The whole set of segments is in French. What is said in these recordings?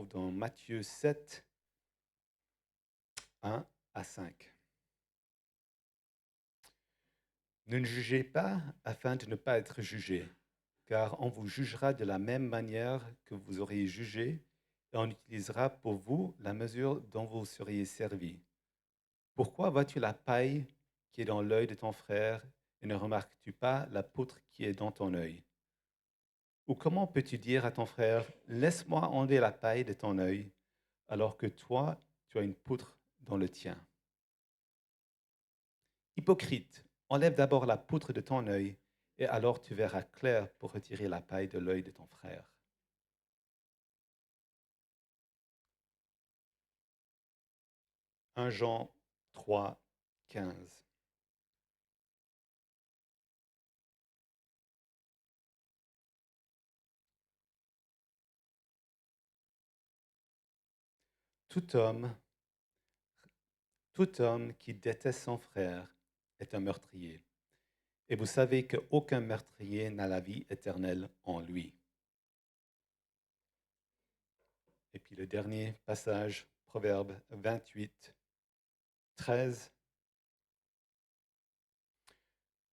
donc dans Matthieu 7, 1 à 5. Ne jugez pas afin de ne pas être jugés, car on vous jugera de la même manière que vous auriez jugé, et on utilisera pour vous la mesure dont vous seriez servi. Pourquoi vois-tu la paille qui est dans l'œil de ton frère et ne remarques-tu pas la poutre qui est dans ton œil? Ou comment peux-tu dire à ton frère, laisse-moi enlever la paille de ton œil, alors que toi, tu as une poutre dans le tien? Hypocrite, enlève d'abord la poutre de ton œil, et alors tu verras clair pour retirer la paille de l'œil de ton frère. 1 Jean 3, 15. Tout homme, tout homme qui déteste son frère est un meurtrier. Et vous savez qu'aucun meurtrier n'a la vie éternelle en lui. Et puis le dernier passage, Proverbe 28, 13.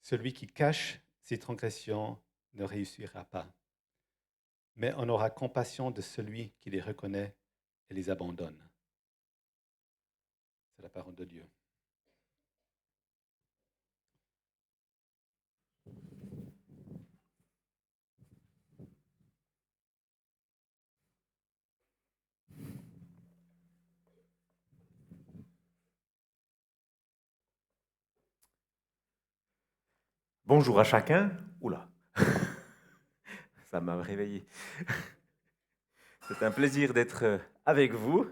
Celui qui cache ses transgressions ne réussira pas, mais on aura compassion de celui qui les reconnaît et les abandonne. C'est la parole de Dieu. Bonjour à chacun. Oula, ça m'a réveillé. C'est un plaisir d'être avec vous,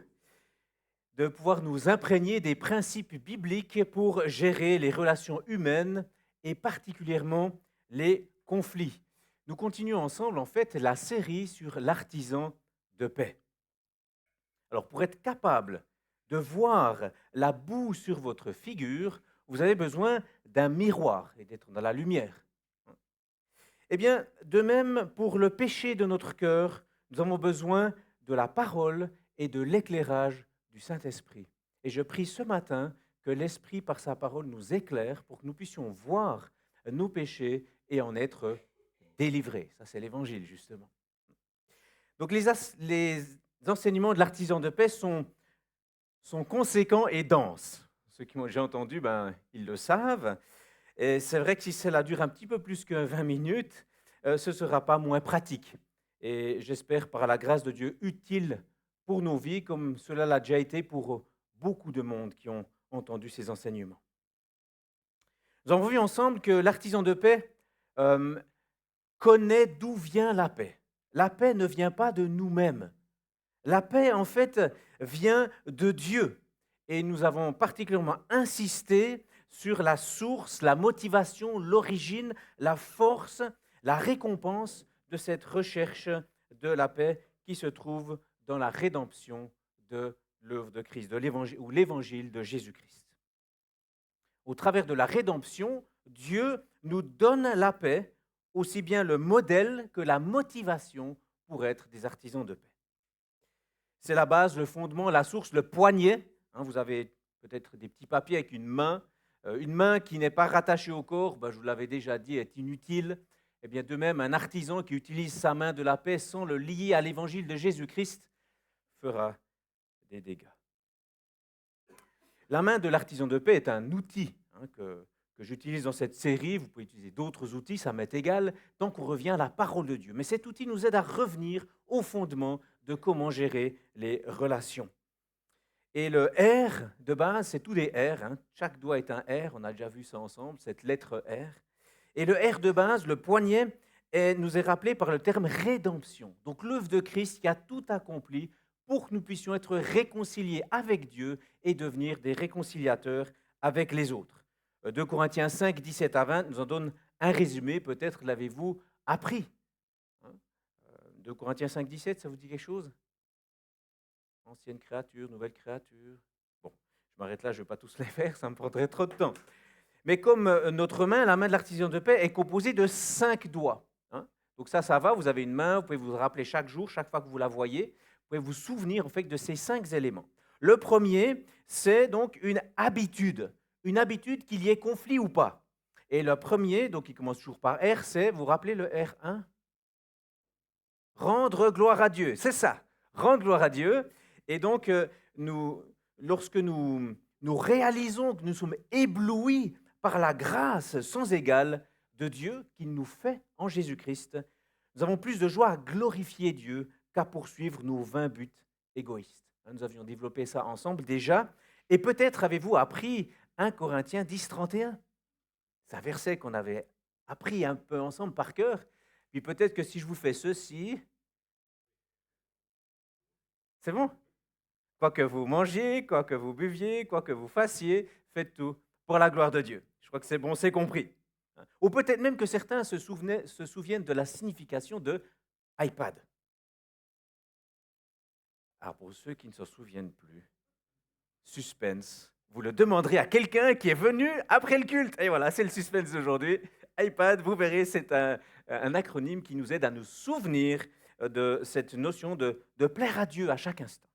de pouvoir nous imprégner des principes bibliques pour gérer les relations humaines et particulièrement les conflits. Nous continuons ensemble en fait la série sur l'artisan de paix. Alors pour être capable de voir la boue sur votre figure, vous avez besoin d'un miroir et d'être dans la lumière. Eh bien, de même, pour le péché de notre cœur, nous avons besoin de la parole et de l'éclairage du Saint-Esprit. Et je prie ce matin que l'Esprit, par sa parole, nous éclaire pour que nous puissions voir nos péchés et en être délivrés. Ça, c'est l'Évangile, justement. Donc, les enseignements de l'artisan de paix sont conséquents et denses. Ceux qui m'ont déjà entendu, ils le savent. Et c'est vrai que si cela dure un petit peu plus que 20 minutes, ce ne sera pas moins pratique. Et j'espère, par la grâce de Dieu, utile pour nos vies, comme cela l'a déjà été pour beaucoup de monde qui ont entendu ces enseignements. Nous avons vu ensemble que l'artisan de paix euh, connaît d'où vient la paix. La paix ne vient pas de nous-mêmes. La paix, en fait, vient de Dieu. Et nous avons particulièrement insisté sur la source, la motivation, l'origine, la force, la récompense de cette recherche de la paix qui se trouve dans la rédemption de l'œuvre de Christ, de l'évangile, ou l'évangile de Jésus-Christ. Au travers de la rédemption, Dieu nous donne la paix, aussi bien le modèle que la motivation pour être des artisans de paix. C'est la base, le fondement, la source, le poignet. Vous avez peut-être des petits papiers avec une main. Une main qui n'est pas rattachée au corps, je vous l'avais déjà dit, est inutile. Et bien de même, un artisan qui utilise sa main de la paix sans le lier à l'évangile de Jésus-Christ fera des dégâts. La main de l'artisan de paix est un outil que j'utilise dans cette série. Vous pouvez utiliser d'autres outils, ça m'est égal, tant qu'on revient à la parole de Dieu. Mais cet outil nous aide à revenir au fondement de comment gérer les relations. Et le R de base, c'est tous des R. Chaque doigt est un R, on a déjà vu ça ensemble, cette lettre R. Et le R de base, le poignet, nous est rappelé par le terme rédemption. Donc l'œuvre de Christ qui a tout accompli pour que nous puissions être réconciliés avec Dieu et devenir des réconciliateurs avec les autres. 2 Corinthiens 5, 17 à 20 nous en donne un résumé, peut-être l'avez-vous appris. 2 Corinthiens 5, 17, ça vous dit quelque chose? Ancienne créature, nouvelle créature. Bon, je m'arrête là, je ne vais pas tous les faire, ça me prendrait trop de temps. Mais comme notre main, la main de l'artisan de paix, est composée de 5 doigts. Donc ça va, vous avez une main, vous pouvez vous rappeler chaque jour, chaque fois que vous la voyez. Vous pouvez vous souvenir en fait de ces 5 éléments. Le premier, c'est donc une habitude qu'il y ait conflit ou pas. Et le premier, donc il commence toujours par R, c'est, vous vous rappelez le R1? Rendre gloire à Dieu, c'est ça, rendre gloire à Dieu. Et donc, lorsque nous réalisons que nous sommes éblouis par la grâce sans égale de Dieu qu'il nous fait en Jésus-Christ, nous avons plus de joie à glorifier Dieu qu'à poursuivre nos vains buts égoïstes. Nous avions développé ça ensemble déjà. Et peut-être avez-vous appris 1 Corinthiens 10, 31. C'est un verset qu'on avait appris un peu ensemble par cœur. Puis peut-être que si je vous fais ceci, c'est bon. Quoi que vous mangiez, quoi que vous buviez, quoi que vous fassiez, faites tout pour la gloire de Dieu. Je crois que c'est bon, c'est compris. Ou peut-être même que certains se souviennent de la signification de iPad. Alors pour ceux qui ne se souviennent plus, suspense, vous le demanderez à quelqu'un qui est venu après le culte. Et voilà, c'est le suspense d'aujourd'hui. iPad, vous verrez, c'est un acronyme qui nous aide à nous souvenir de cette notion de plaire à Dieu à chaque instant.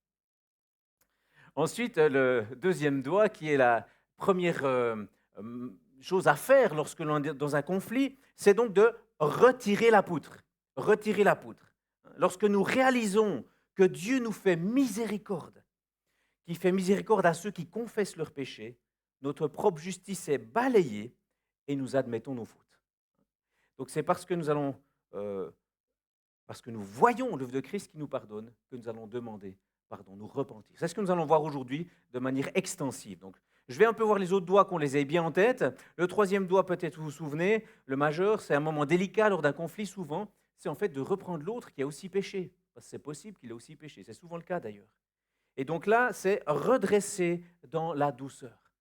Ensuite, le deuxième doigt, qui est la première chose à faire lorsque l'on est dans un conflit, c'est donc de retirer la poutre. Retirer la poutre. Lorsque nous réalisons que Dieu nous fait miséricorde, qui fait miséricorde à ceux qui confessent leurs péchés, notre propre justice est balayée et nous admettons nos fautes. Donc c'est parce que parce que nous voyons l'œuvre de Christ qui nous pardonne, que nous allons demander pardon, nous repentir. C'est ce que nous allons voir aujourd'hui de manière extensive. Donc, je vais un peu voir les autres doigts qu'on les ait bien en tête. Le troisième doigt, peut-être vous vous souvenez, le majeur, c'est un moment délicat lors d'un conflit souvent, c'est en fait de reprendre l'autre qui a aussi péché. Parce que c'est possible qu'il ait aussi péché, c'est souvent le cas d'ailleurs. Et donc là, c'est redresser dans la douceur.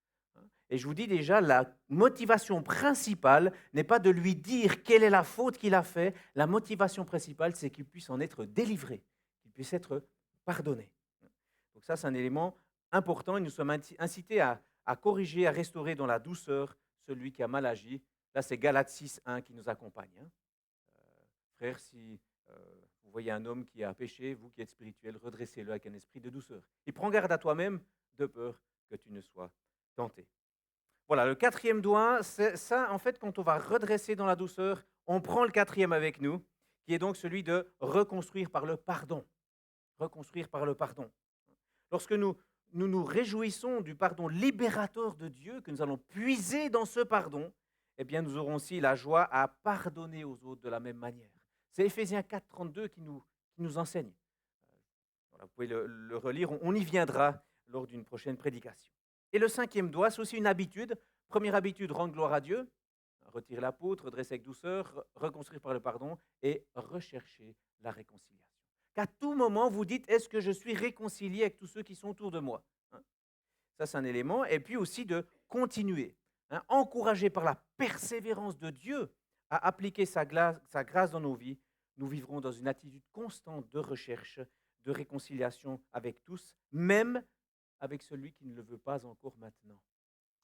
Et je vous dis déjà, la motivation principale n'est pas de lui dire quelle est la faute qu'il a fait. La motivation principale, c'est qu'il puisse en être délivré, qu'il puisse être pardonné. Donc ça, c'est un élément important et nous sommes incités à corriger, à restaurer dans la douceur celui qui a mal agi. Là, c'est Galates 6, 1 qui nous accompagne. Frères, si vous voyez un homme qui a péché, vous qui êtes spirituel, redressez-le avec un esprit de douceur. Et prends garde à toi-même de peur que tu ne sois tenté. Voilà, le quatrième doigt, c'est ça, en fait, quand on va redresser dans la douceur, on prend le quatrième avec nous, qui est donc celui de reconstruire par le pardon. Reconstruire par le pardon. Lorsque nous réjouissons du pardon libérateur de Dieu, que nous allons puiser dans ce pardon, eh bien, nous aurons aussi la joie à pardonner aux autres de la même manière. C'est Éphésiens 4, 32 qui nous enseigne. Voilà, vous pouvez le relire, on y viendra lors d'une prochaine prédication. Et le cinquième doigt, c'est aussi une habitude. Première habitude, rendre gloire à Dieu, retirer la poutre, redresser avec douceur, reconstruire par le pardon et rechercher la réconciliation. Qu'à tout moment, vous dites, est-ce que je suis réconcilié avec tous ceux qui sont autour de moi? Ça, c'est un élément. Et puis aussi de continuer, encouragé par la persévérance de Dieu à appliquer sa grâce dans nos vies, nous vivrons dans une attitude constante de recherche, de réconciliation avec tous, même avec celui qui ne le veut pas encore maintenant.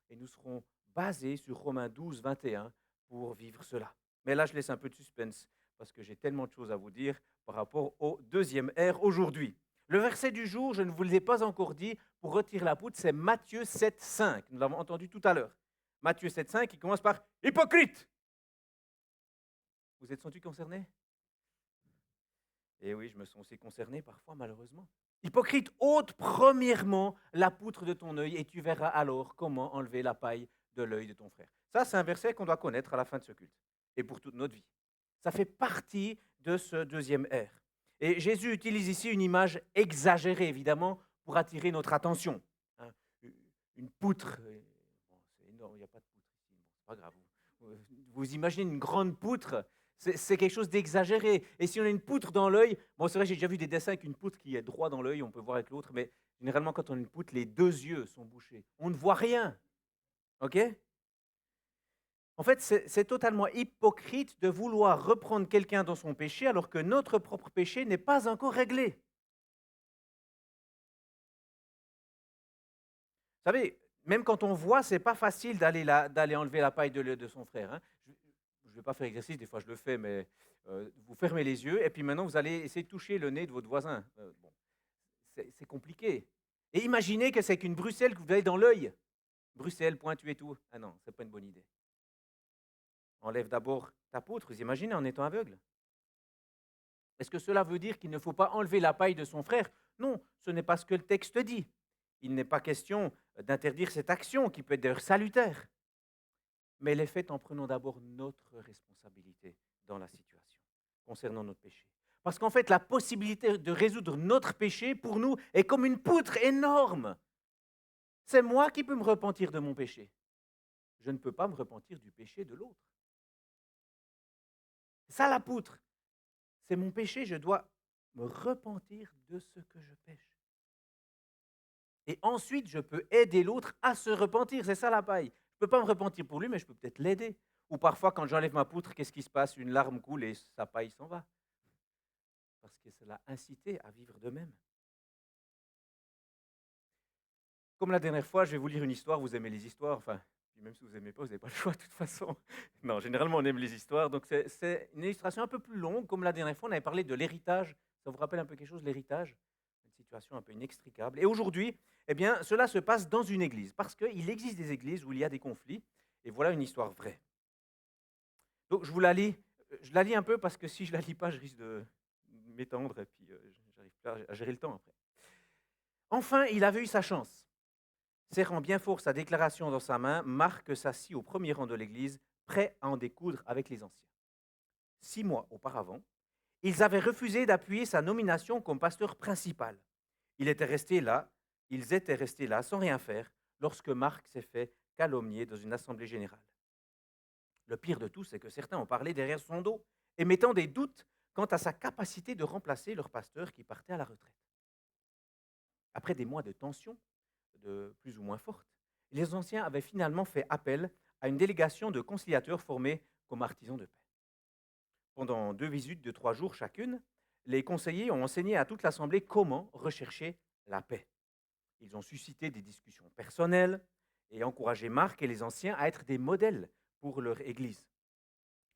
Et nous serons basés sur Romains 12, 21 pour vivre cela. Mais là, je laisse un peu de suspense parce que j'ai tellement de choses à vous dire par rapport au deuxième R aujourd'hui. Le verset du jour, je ne vous l'ai pas encore dit, pour retirer la poutre, c'est Matthieu 7, 5. Nous l'avons entendu tout à l'heure. Matthieu 7, 5, qui commence par « Hypocrite ». Vous êtes senti concerné? Eh oui, je me sens aussi concerné parfois, malheureusement. Hypocrite, ôte premièrement la poutre de ton œil et tu verras alors comment enlever la paille de l'œil de ton frère. Ça, c'est un verset qu'on doit connaître à la fin de ce culte et pour toute notre vie. Ça fait partie de ce deuxième R. Et Jésus utilise ici une image exagérée, évidemment, pour attirer notre attention. Une poutre, bon, c'est énorme, il n'y a pas de poutre ici, bon, c'est pas grave. Vous imaginez une grande poutre, c'est quelque chose d'exagéré. Et si on a une poutre dans l'œil, bon, c'est vrai, j'ai déjà vu des dessins avec une poutre qui est droit dans l'œil, on peut voir avec l'autre, mais généralement, quand on a une poutre, les deux yeux sont bouchés. On ne voit rien. OK? En fait, c'est totalement hypocrite de vouloir reprendre quelqu'un dans son péché alors que notre propre péché n'est pas encore réglé. Vous savez, même quand on voit, c'est pas facile d'aller enlever la paille de l'œil de son frère. Je ne vais pas faire exercice, des fois je le fais, mais vous fermez les yeux et puis maintenant vous allez essayer de toucher le nez de votre voisin. Bon. c'est compliqué. Et imaginez que c'est qu'une Bruxelles que vous avez dans l'œil. Bruxelles, pointu et tout. Ah non, c'est pas une bonne idée. Enlève d'abord ta poutre, vous imaginez, en étant aveugle. Est-ce que cela veut dire qu'il ne faut pas enlever la paille de son frère? Non, ce n'est pas ce que le texte dit. Il n'est pas question d'interdire cette action qui peut être d'ailleurs salutaire. Mais elle est faite en prenant d'abord notre responsabilité dans la situation, concernant notre péché. Parce qu'en fait, la possibilité de résoudre notre péché, pour nous, est comme une poutre énorme. C'est moi qui peux me repentir de mon péché. Je ne peux pas me repentir du péché de l'autre. C'est ça la poutre. C'est mon péché, je dois me repentir de ce que je pêche. Et ensuite, je peux aider l'autre à se repentir. C'est ça la paille. Je ne peux pas me repentir pour lui, mais je peux peut-être l'aider. Ou parfois, quand j'enlève ma poutre, qu'est-ce qui se passe? Une larme coule et sa paille s'en va. Parce que ça l'a incité à vivre de même. Comme la dernière fois, je vais vous lire une histoire. Vous aimez les histoires, enfin, même si vous n'aimez pas, vous n'avez pas le choix de toute façon. Non, généralement, on aime les histoires. Donc, c'est une illustration un peu plus longue. Comme la dernière fois, on avait parlé de l'héritage. Ça vous rappelle un peu quelque chose, l'héritage? Une situation un peu inextricable. Et aujourd'hui, eh bien, cela se passe dans une église. Parce qu'il existe des églises où il y a des conflits. Et voilà une histoire vraie. Donc, je vous la lis. Je la lis un peu parce que si je la lis pas, je risque de m'étendre et puis j'arrive pas à gérer le temps après. Enfin, il avait eu sa chance. Serrant bien fort sa déclaration dans sa main, Marc s'assit au premier rang de l'église, prêt à en découdre avec les anciens. 6 mois auparavant, ils avaient refusé d'appuyer sa nomination comme pasteur principal. Ils étaient restés là sans rien faire lorsque Marc s'est fait calomnier dans une assemblée générale. Le pire de tout, c'est que certains ont parlé derrière son dos, émettant des doutes quant à sa capacité de remplacer leur pasteur qui partait à la retraite. Après des mois de tension, de plus ou moins forte, les anciens avaient finalement fait appel à une délégation de conciliateurs formés comme artisans de paix. Pendant 2 visites de 3 jours chacune, les conseillers ont enseigné à toute l'Assemblée comment rechercher la paix. Ils ont suscité des discussions personnelles et encouragé Marc et les anciens à être des modèles pour leur Église,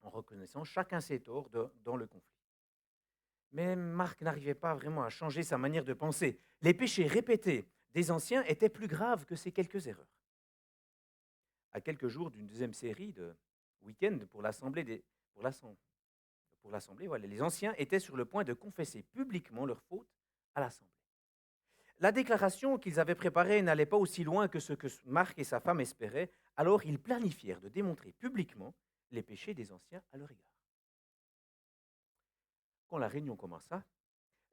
en reconnaissant chacun ses torts dans le conflit. Mais Marc n'arrivait pas vraiment à changer sa manière de penser. Les péchés répétés des anciens étaient plus graves que ces quelques erreurs. À quelques jours d'une deuxième série de week-end pour l'Assemblée, voilà, les anciens étaient sur le point de confesser publiquement leurs fautes à l'Assemblée. La déclaration qu'ils avaient préparée n'allait pas aussi loin que ce que Marc et sa femme espéraient, alors ils planifièrent de démontrer publiquement les péchés des anciens à leur égard. Quand la réunion commença,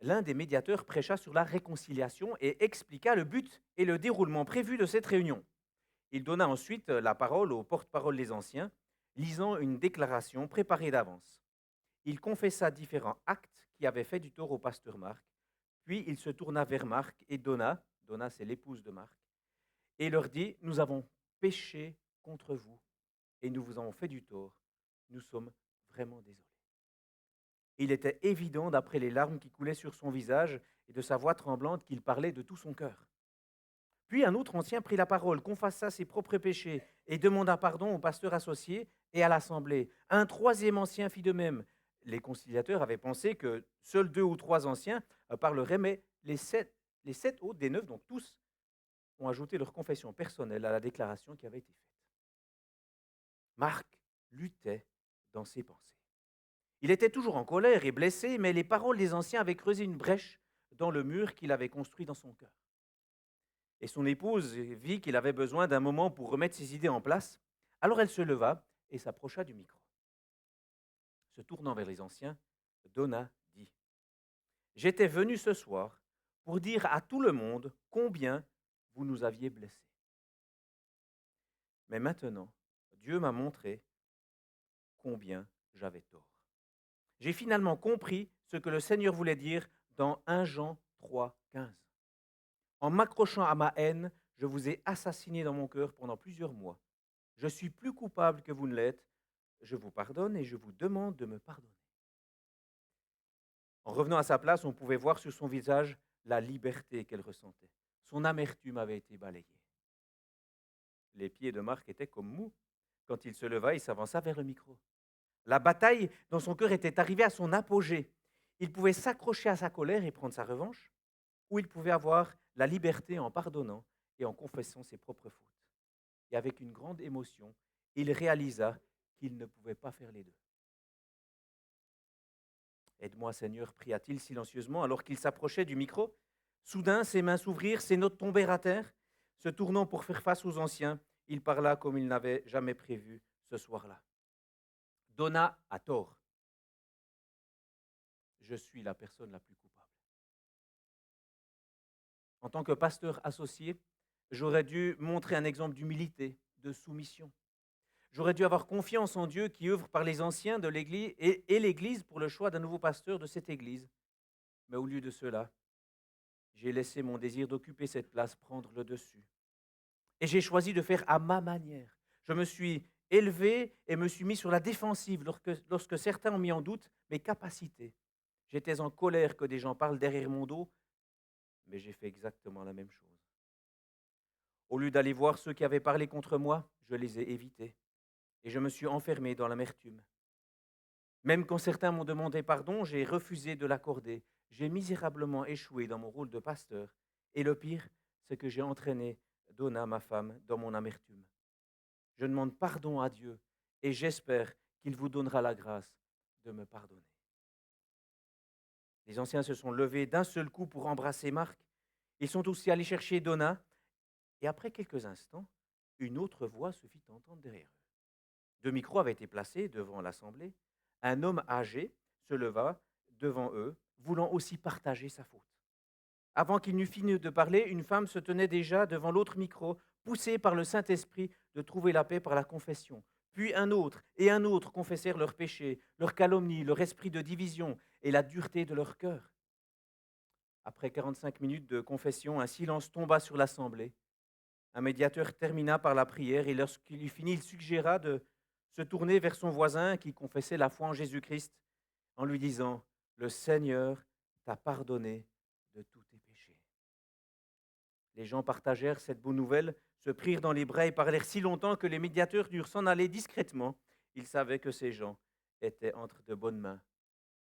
l'un des médiateurs prêcha sur la réconciliation et expliqua le but et le déroulement prévu de cette réunion. Il donna ensuite la parole au porte-parole des anciens, lisant une déclaration préparée d'avance. Il confessa différents actes qui avaient fait du tort au pasteur Marc, puis il se tourna vers Marc et Donna c'est l'épouse de Marc, et leur dit, nous avons péché contre vous et nous vous avons fait du tort. Nous sommes vraiment désolés. Il était évident, d'après les larmes qui coulaient sur son visage et de sa voix tremblante, qu'il parlait de tout son cœur. Puis un autre ancien prit la parole, confessa ses propres péchés et demanda pardon au pasteur associé et à l'assemblée. Un troisième ancien fit de même. Les conciliateurs avaient pensé que seuls 2 ou 3 anciens parleraient, mais les sept autres des 9, donc tous, ont ajouté leur confession personnelle à la déclaration qui avait été faite. Marc luttait dans ses pensées. Il était toujours en colère et blessé, mais les paroles des anciens avaient creusé une brèche dans le mur qu'il avait construit dans son cœur. Et son épouse vit qu'il avait besoin d'un moment pour remettre ses idées en place. Alors elle se leva et s'approcha du micro. Se tournant vers les anciens, Donna dit, « J'étais venu ce soir pour dire à tout le monde combien vous nous aviez blessés. Mais maintenant, Dieu m'a montré combien j'avais tort. J'ai finalement compris ce que le Seigneur voulait dire dans 1 Jean 3, 15. En m'accrochant à ma haine, je vous ai assassiné dans mon cœur pendant plusieurs mois. Je suis plus coupable que vous ne l'êtes. Je vous pardonne et je vous demande de me pardonner. » En revenant à sa place, on pouvait voir sur son visage la liberté qu'elle ressentait. Son amertume avait été balayée. Les pieds de Marc étaient comme mous. Quand il se leva, il s'avança vers le micro. La bataille dans son cœur était arrivée à son apogée. Il pouvait s'accrocher à sa colère et prendre sa revanche, où il pouvait avoir la liberté en pardonnant et en confessant ses propres fautes. Et avec une grande émotion, il réalisa qu'il ne pouvait pas faire les deux. Aide-moi, Seigneur, pria-t-il silencieusement alors qu'il s'approchait du micro. Soudain, ses mains s'ouvrirent, ses notes tombèrent à terre. Se tournant pour faire face aux anciens, il parla comme il n'avait jamais prévu ce soir-là. Donna a tort. Je suis la personne la plus coupable. En tant que pasteur associé, j'aurais dû montrer un exemple d'humilité, de soumission. J'aurais dû avoir confiance en Dieu qui œuvre par les anciens de l'Église et l'Église pour le choix d'un nouveau pasteur de cette Église. Mais au lieu de cela, j'ai laissé mon désir d'occuper cette place prendre le dessus. Et j'ai choisi de faire à ma manière. Je me suis élevé et me suis mis sur la défensive lorsque certains ont mis en doute mes capacités. J'étais en colère que des gens parlent derrière mon dos, mais j'ai fait exactement la même chose. Au lieu d'aller voir ceux qui avaient parlé contre moi, je les ai évités. Et je me suis enfermé dans l'amertume. Même quand certains m'ont demandé pardon, j'ai refusé de l'accorder. J'ai misérablement échoué dans mon rôle de pasteur. Et le pire, c'est que j'ai entraîné Donna, ma femme, dans mon amertume. Je demande pardon à Dieu et j'espère qu'il vous donnera la grâce de me pardonner. Les anciens se sont levés d'un seul coup pour embrasser Marc. Ils sont aussi allés chercher Donna. Et après quelques instants, une autre voix se fit entendre derrière eux. Deux micros avaient été placés devant l'assemblée. Un homme âgé se leva devant eux, voulant aussi partager sa faute. Avant qu'il n'eût fini de parler, une femme se tenait déjà devant l'autre micro, poussée par le Saint-Esprit de trouver la paix par la confession. Puis un autre et un autre confessèrent leurs péchés, leurs calomnies, leur esprit de division et la dureté de leur cœur. Après 45 minutes de confession, un silence tomba sur l'assemblée. Un médiateur termina par la prière et lorsqu'il eut fini, il suggéra de se tourner vers son voisin qui confessait la foi en Jésus-Christ en lui disant « Le Seigneur t'a pardonné de tous tes péchés ». Les gens partagèrent cette bonne nouvelle, se prirent dans les bras et parlèrent si longtemps que les médiateurs durent s'en aller discrètement. Ils savaient que ces gens étaient entre de bonnes mains,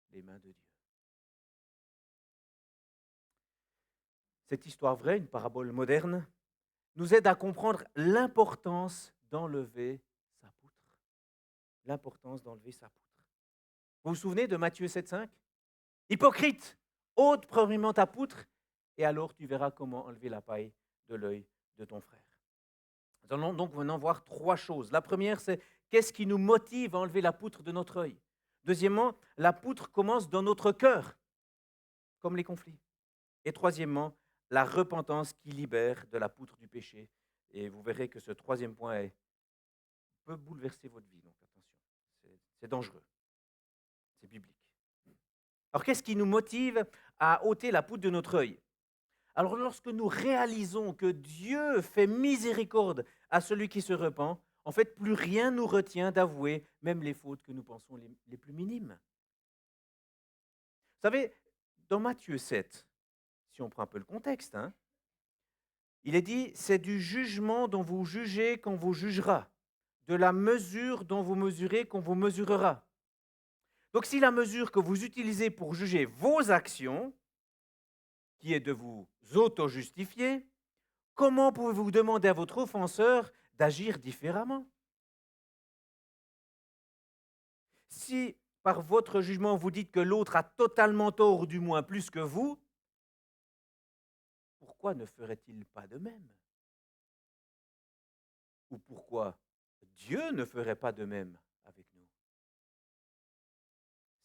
les mains de Dieu. Cette histoire vraie, une parabole moderne, nous aide à comprendre l'importance d'enlever sa poutre. L'importance d'enlever sa poutre. Vous vous souvenez de Matthieu 7,5 ? Hypocrite, ôte premièrement ta poutre, et alors tu verras comment enlever la paille de l'œil de ton frère. Nous allons donc maintenant voir trois choses. La première, c'est qu'est-ce qui nous motive à enlever la poutre de notre œil ? Deuxièmement, la poutre commence dans notre cœur, comme les conflits. Et troisièmement, la repentance qui libère de la poutre du péché. Et vous verrez que ce troisième point peut bouleverser votre vie. Donc attention, c'est dangereux, c'est biblique. Alors qu'est-ce qui nous motive à ôter la poutre de notre œil ? Alors lorsque nous réalisons que Dieu fait miséricorde à celui qui se repent, en fait, plus rien nous retient d'avouer même les fautes que nous pensons les plus minimes. Vous savez, dans Matthieu 7, si on prend un peu le contexte, il est dit, c'est du jugement dont vous jugez qu'on vous jugera, de la mesure dont vous mesurez qu'on vous mesurera. Donc si la mesure que vous utilisez pour juger vos actions, qui est de vous auto-justifier, comment pouvez-vous demander à votre offenseur d'agir différemment ? Si par votre jugement vous dites que l'autre a totalement tort, ou du moins plus que vous, pourquoi ne ferait-il pas de même ? Ou pourquoi Dieu ne ferait pas de même avec nous ?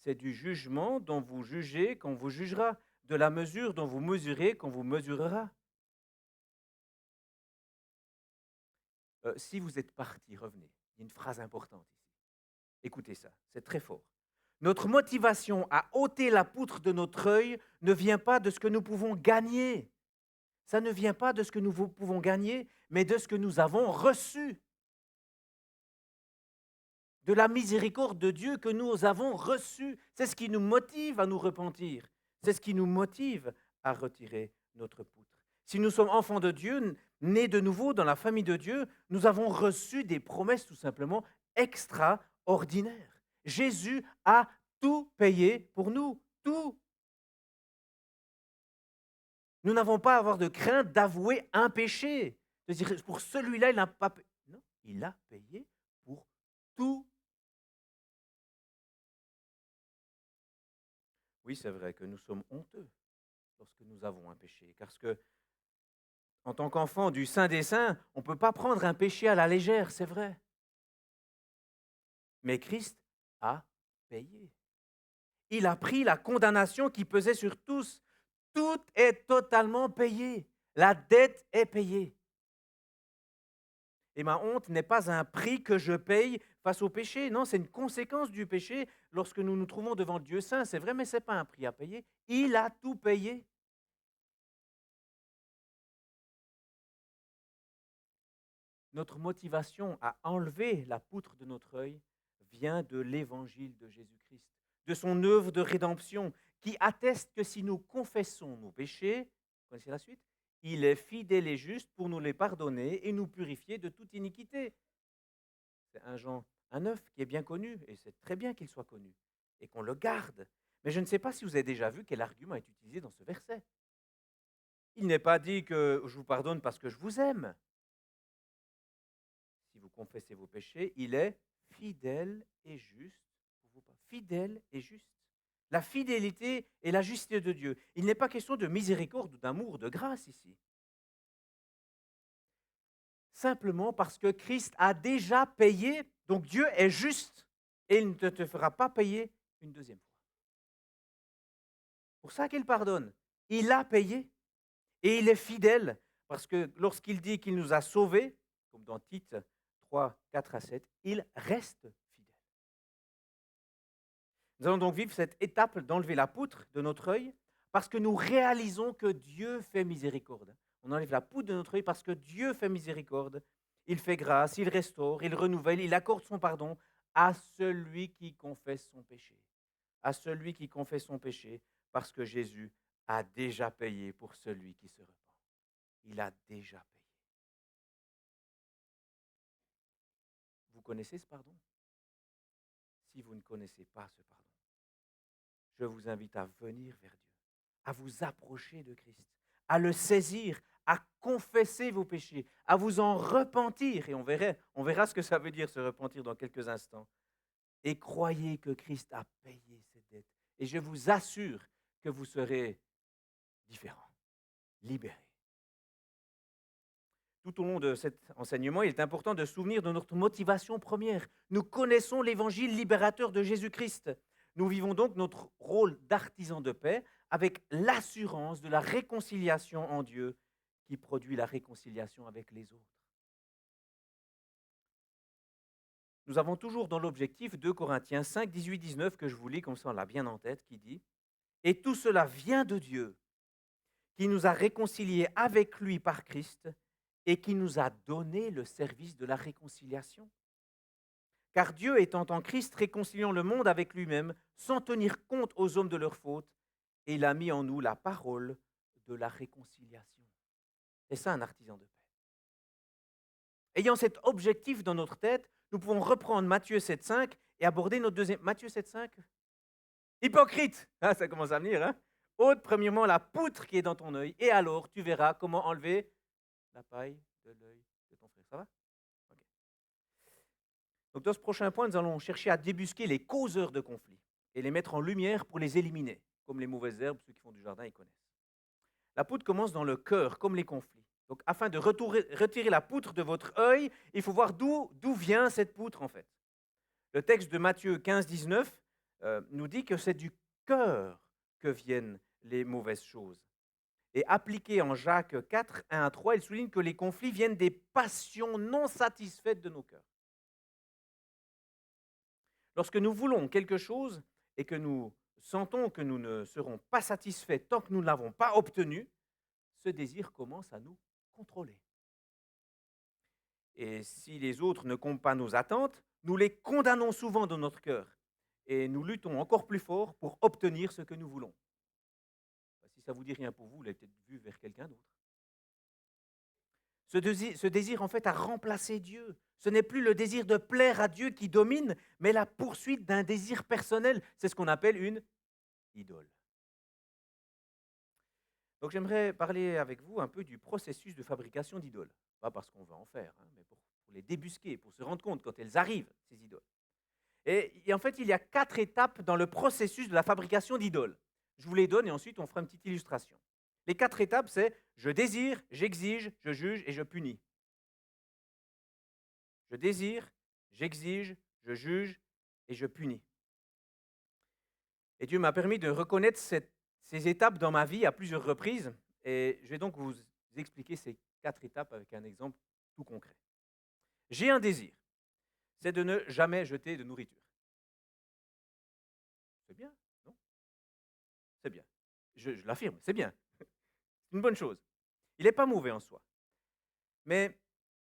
C'est du jugement dont vous jugez qu'on vous jugera, de la mesure dont vous mesurez qu'on vous mesurera. Si vous êtes parti, revenez. Il y a une phrase importante ici. Écoutez ça, c'est très fort. Notre motivation à ôter la poutre de notre œil ne vient pas de ce que nous pouvons gagner. Ça ne vient pas de ce que nous pouvons gagner, mais de ce que nous avons reçu. De la miséricorde de Dieu que nous avons reçue. C'est ce qui nous motive à nous repentir. C'est ce qui nous motive à retirer notre poutre. Si nous sommes enfants de Dieu, nés de nouveau dans la famille de Dieu, nous avons reçu des promesses tout simplement extraordinaires. Jésus a tout payé pour nous, tout. Nous n'avons pas à avoir de crainte d'avouer un péché. De dire, pour celui-là, il n'a pas payé. Non, il a payé pour tout. Oui, c'est vrai que nous sommes honteux lorsque nous avons un péché. Parce que, en tant qu'enfant du Saint des Saints, on ne peut pas prendre un péché à la légère, c'est vrai. Mais Christ a payé. Il a pris la condamnation qui pesait sur tous. Tout est totalement payé. La dette est payée. Et ma honte n'est pas un prix que je paye face au péché. Non, c'est une conséquence du péché lorsque nous nous trouvons devant le Dieu saint. C'est vrai, mais ce n'est pas un prix à payer. Il a tout payé. Notre motivation à enlever la poutre de notre œil vient de l'évangile de Jésus-Christ, de son œuvre de rédemption, qui atteste que si nous confessons nos péchés, vous connaissez la suite, il est fidèle et juste pour nous les pardonner et nous purifier de toute iniquité. C'est 1 Jean 1,9 qui est bien connu, et c'est très bien qu'il soit connu, et qu'on le garde. Mais je ne sais pas si vous avez déjà vu quel argument est utilisé dans ce verset. Il n'est pas dit que je vous pardonne parce que je vous aime. Si vous confessez vos péchés, il est fidèle et juste pour vous pardonner. Fidèle et juste. La fidélité et la justice de Dieu. Il n'est pas question de miséricorde ou d'amour, de grâce ici. Simplement parce que Christ a déjà payé, donc Dieu est juste et il ne te fera pas payer une deuxième fois. Pour ça qu'il pardonne. Il a payé et il est fidèle parce que lorsqu'il dit qu'il nous a sauvés, comme dans Tite 3, 4 à 7, il reste fidèle. Nous allons donc vivre cette étape d'enlever la poutre de notre œil parce que nous réalisons que Dieu fait miséricorde. On enlève la poutre de notre œil parce que Dieu fait miséricorde. Il fait grâce, il restaure, il renouvelle, il accorde son pardon à celui qui confesse son péché. À celui qui confesse son péché parce que Jésus a déjà payé pour celui qui se repent. Il a déjà payé. Vous connaissez ce pardon? Si vous ne connaissez pas ce pardon, je vous invite à venir vers Dieu, à vous approcher de Christ, à le saisir, à confesser vos péchés, à vous en repentir. Et on verra ce que ça veut dire se repentir dans quelques instants. Et croyez que Christ a payé cette dette. Et je vous assure que vous serez différent, libéré. Tout au long de cet enseignement, il est important de se souvenir de notre motivation première. Nous connaissons l'évangile libérateur de Jésus-Christ. Nous vivons donc notre rôle d'artisan de paix avec l'assurance de la réconciliation en Dieu qui produit la réconciliation avec les autres. Nous avons toujours dans l'objectif 2 Corinthiens 5, 18, 19 que je vous lis comme ça on l'a bien en tête, qui dit « Et tout cela vient de Dieu qui nous a réconciliés avec lui par Christ et qui nous a donné le service de la réconciliation. Car Dieu étant en Christ réconciliant le monde avec lui-même, sans tenir compte aux hommes de leurs fautes, et il a mis en nous la parole de la réconciliation. » C'est ça un artisan de paix. Ayant cet objectif dans notre tête, nous pouvons reprendre Matthieu 7,5 et aborder notre deuxième. Matthieu 7,5. Hypocrite, ah, ça commence à venir, hein? Ôte premièrement la poutre qui est dans ton œil, et alors tu verras comment enlever la paille de l'œil de ton frère. Ça va? Okay. Donc dans ce prochain point, nous allons chercher à débusquer les causeurs de conflits et les mettre en lumière pour les éliminer, comme les mauvaises herbes, ceux qui font du jardin, ils connaissent. La poutre commence dans le cœur, comme les conflits. Donc afin de retirer la poutre de votre œil, il faut voir d'où vient cette poutre en fait. Le texte de Matthieu 15, 19 nous dit que c'est du cœur que viennent les mauvaises choses. Et appliqué en Jacques 4, 1 à 3, il souligne que les conflits viennent des passions non satisfaites de nos cœurs. Lorsque nous voulons quelque chose et que nous sentons que nous ne serons pas satisfaits tant que nous ne l'avons pas obtenu, ce désir commence à nous contrôler. Et si les autres ne comptent pas nos attentes, nous les condamnons souvent dans notre cœur et nous luttons encore plus fort pour obtenir ce que nous voulons. Si ça ne vous dit rien pour vous, vous l'avez peut-être vu vers quelqu'un d'autre. Ce désir, en fait, a remplacé Dieu. Ce n'est plus le désir de plaire à Dieu qui domine, mais la poursuite d'un désir personnel. C'est ce qu'on appelle une idole. Donc j'aimerais parler avec vous un peu du processus de fabrication d'idoles. Pas parce qu'on va en faire, hein, mais pour les débusquer, pour se rendre compte quand elles arrivent, ces idoles. Et en fait, il y a 4 étapes dans le processus de la fabrication d'idoles. Je vous les donne et ensuite on fera une petite illustration. Les 4 étapes, c'est je désire, j'exige, je juge et je punis. Je désire, j'exige, je juge et je punis. Et Dieu m'a permis de reconnaître ces étapes dans ma vie à plusieurs reprises. Et je vais donc vous expliquer ces 4 étapes avec un exemple tout concret. J'ai un désir, c'est de ne jamais jeter de nourriture. C'est bien, non? C'est bien. Je l'affirme, c'est bien. C'est une bonne chose. Il n'est pas mauvais en soi. Mais,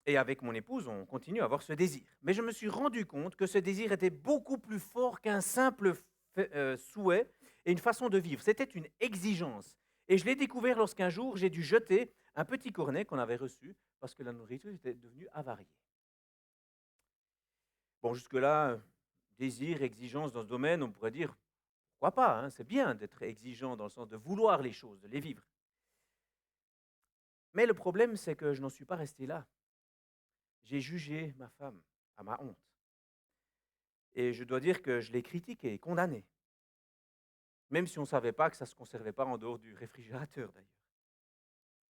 et avec mon épouse, on continue à avoir ce désir. Mais je me suis rendu compte que ce désir était beaucoup plus fort qu'un simple souhait et une façon de vivre. C'était une exigence. Et je l'ai découvert lorsqu'un jour, j'ai dû jeter un petit cornet qu'on avait reçu parce que la nourriture était devenue avariée. Bon, jusque-là, désir, exigence dans ce domaine, on pourrait dire, pourquoi pas, hein, c'est bien d'être exigeant dans le sens de vouloir les choses, de les vivre. Mais le problème, c'est que je n'en suis pas resté là. J'ai jugé ma femme à ma honte. Et je dois dire que je l'ai critiquée et condamnée. Même si on ne savait pas que ça ne se conservait pas en dehors du réfrigérateur d'ailleurs.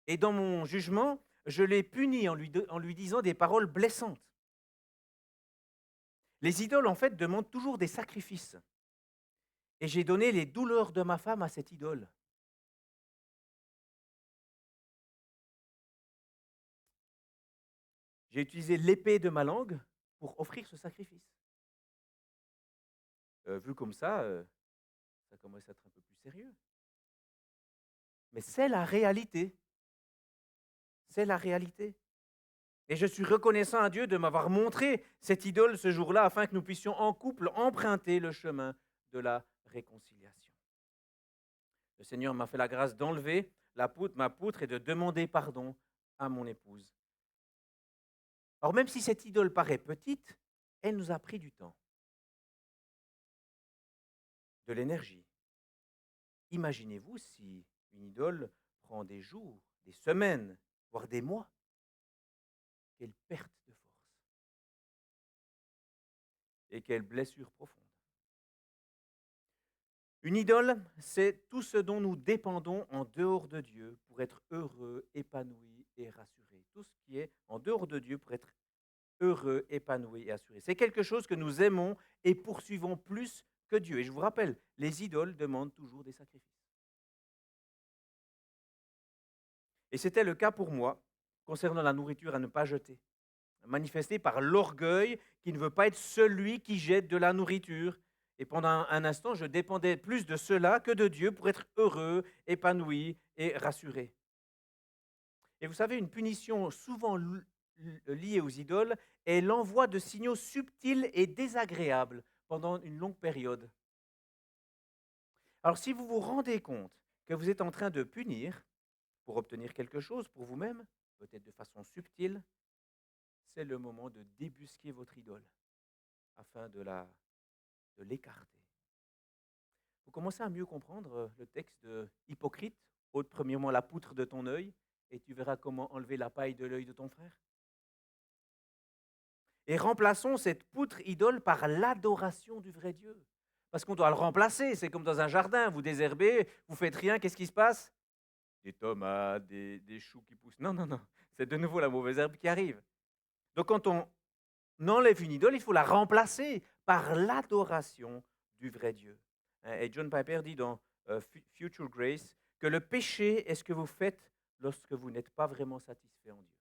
Et dans mon jugement, je l'ai punie en lui disant des paroles blessantes. Les idoles, en fait, demandent toujours des sacrifices. Et j'ai donné les douleurs de ma femme à cette idole. J'ai utilisé l'épée de ma langue pour offrir ce sacrifice. Vu comme ça commence à être un peu plus sérieux. Mais c'est la réalité. C'est la réalité. Et je suis reconnaissant à Dieu de m'avoir montré cette idole ce jour-là afin que nous puissions en couple emprunter le chemin de la réconciliation. Le Seigneur m'a fait la grâce d'enlever ma poutre et de demander pardon à mon épouse. Alors même si cette idole paraît petite, elle nous a pris du temps, de l'énergie. Imaginez-vous si une idole prend des jours, des semaines, voire des mois. Quelle perte de force et quelle blessure profonde. Une idole, c'est tout ce dont nous dépendons en dehors de Dieu pour être heureux, épanoui et rassuré. Tout ce qui est en dehors de Dieu pour être heureux, épanoui et assuré. C'est quelque chose que nous aimons et poursuivons plus que Dieu. Et je vous rappelle, les idoles demandent toujours des sacrifices. Et c'était le cas pour moi concernant la nourriture à ne pas jeter, manifesté par l'orgueil qui ne veut pas être celui qui jette de la nourriture. Et pendant un instant, je dépendais plus de cela que de Dieu pour être heureux, épanoui et rassuré. Et vous savez, une punition souvent liée aux idoles est l'envoi de signaux subtils et désagréables pendant une longue période. Alors si vous vous rendez compte que vous êtes en train de punir pour obtenir quelque chose pour vous-même, peut-être de façon subtile, c'est le moment de débusquer votre idole afin de l'écarter. Vous commencez à mieux comprendre le texte de Hypocrite, ôte premièrement la poutre de ton œil, et tu verras comment enlever la paille de l'œil de ton frère. Et remplaçons cette poutre idole par l'adoration du vrai Dieu. Parce qu'on doit le remplacer, c'est comme dans un jardin, vous désherbez, vous faites rien, qu'est-ce qui se passe? Des tomates, des choux qui poussent. Non, non, non, c'est de nouveau la mauvaise herbe qui arrive. Donc quand on enlève une idole, il faut la remplacer par l'adoration du vrai Dieu. Et John Piper dit dans Future Grace que le péché est ce que vous faites lorsque vous n'êtes pas vraiment satisfait en Dieu.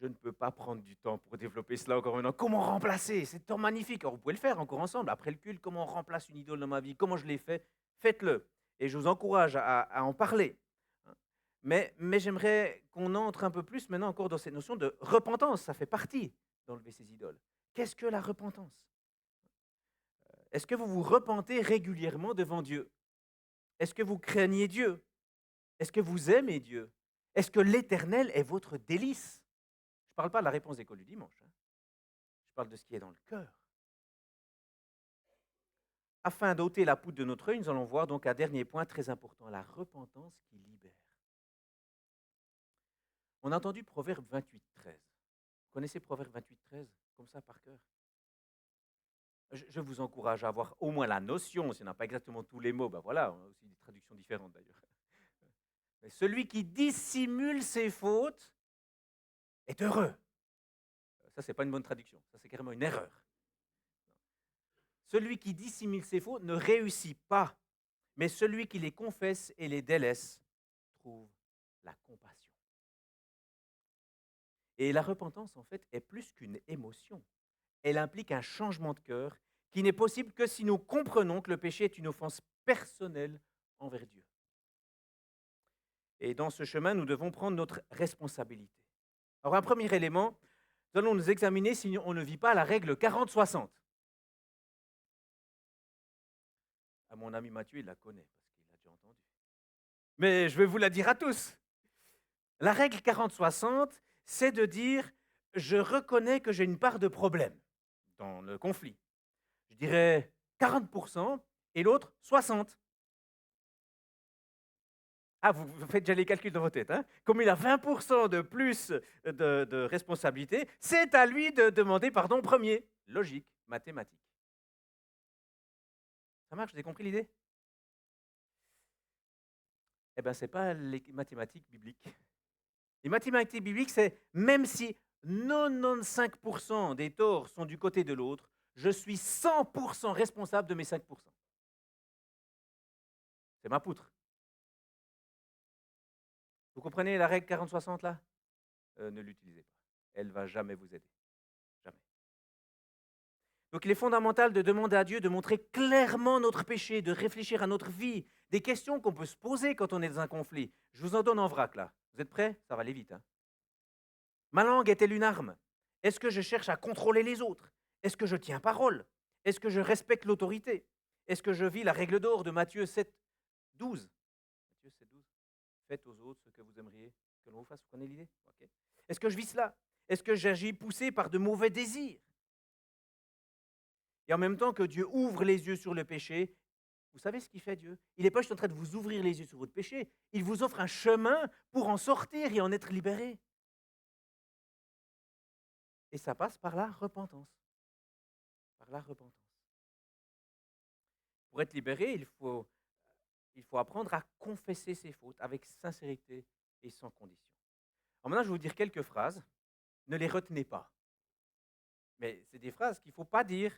Je ne peux pas prendre du temps pour développer cela encore maintenant. Comment remplacer? C'est tant magnifique. Alors, vous pouvez le faire encore ensemble. Après le culte, comment on remplace une idole dans ma vie? Comment je l'ai fait? Faites-le. Et je vous encourage à en parler. Mais j'aimerais qu'on entre un peu plus maintenant encore dans cette notion de repentance. Ça fait partie d'enlever ces idoles. Qu'est-ce que la repentance? Est-ce que vous vous repentez régulièrement devant Dieu? Est-ce que vous craignez Dieu? Est-ce que vous aimez Dieu? Est-ce que l'Éternel est votre délice? Je ne parle pas de la réponse d'école du dimanche. Je parle de ce qui est dans le cœur. afin d'ôter la poudre de notre œil, nous allons voir donc un dernier point très important, la repentance qui libère. On a entendu Proverbe 28,13. Vous connaissez Proverbe 28,13 comme ça par cœur? Je vous encourage à avoir au moins la notion, si on n'a pas exactement tous les mots, ben voilà, on a aussi des traductions différentes d'ailleurs. Mais celui qui dissimule ses fautes est heureux. Ça, c'est pas une bonne traduction, ça c'est carrément une erreur. Celui qui dissimule ses fautes ne réussit pas, mais celui qui les confesse et les délaisse trouve la compassion. Et la repentance, en fait, est plus qu'une émotion. Elle implique un changement de cœur qui n'est possible que si nous comprenons que le péché est une offense personnelle envers Dieu. Et dans ce chemin, nous devons prendre notre responsabilité. Alors, un premier élément, nous allons nous examiner si on ne vit pas la règle 40-60. À mon ami Mathieu, il la connaît parce qu'il l'a déjà entendue. Mais je vais vous la dire à tous. La règle 40-60, c'est de dire je reconnais que j'ai une part de problème dans le conflit. Je dirais 40% et l'autre 60%. Ah, vous faites déjà les calculs dans votre tête. Hein? Comme il a 20% de plus de responsabilité, c'est à lui de demander pardon premier. Logique, mathématique. Ça marche, vous avez compris l'idée? Eh bien, ce n'est pas les mathématiques bibliques. Les mathématiques bibliques, c'est même si 95% des torts sont du côté de l'autre, je suis 100% responsable de mes 5%. C'est ma poutre. Vous comprenez la règle 40-60 là? Ne l'utilisez pas. Elle ne va jamais vous aider. Jamais. Donc il est fondamental de demander à Dieu de montrer clairement notre péché, de réfléchir à notre vie, des questions qu'on peut se poser quand on est dans un conflit. Je vous en donne en vrac là. Vous êtes prêts? Ça va aller vite. Hein? Ma langue est-elle une arme? Est-ce que je cherche à contrôler les autres? Est-ce que je tiens parole? Est-ce que je respecte l'autorité? Est-ce que je vis la règle d'or de Matthieu 7, 12? Matthieu 7, 12. Faites aux autres ce que vous aimeriez que l'on vous fasse. Vous connaissez l'idée? Okay. Est-ce que je vis cela? Est-ce que j'agis poussé par de mauvais désirs? Et en même temps que Dieu ouvre les yeux sur le péché, vous savez ce qu'il fait Dieu? Il n'est pas juste en train de vous ouvrir les yeux sur votre péché, il vous offre un chemin pour en sortir et en être libéré. Et ça passe par la repentance. Par la repentance. Pour être libéré, il faut apprendre à confesser ses fautes avec sincérité et sans condition. Alors maintenant, je vais vous dire quelques phrases. Ne les retenez pas. Mais c'est des phrases qu'il ne faut pas dire.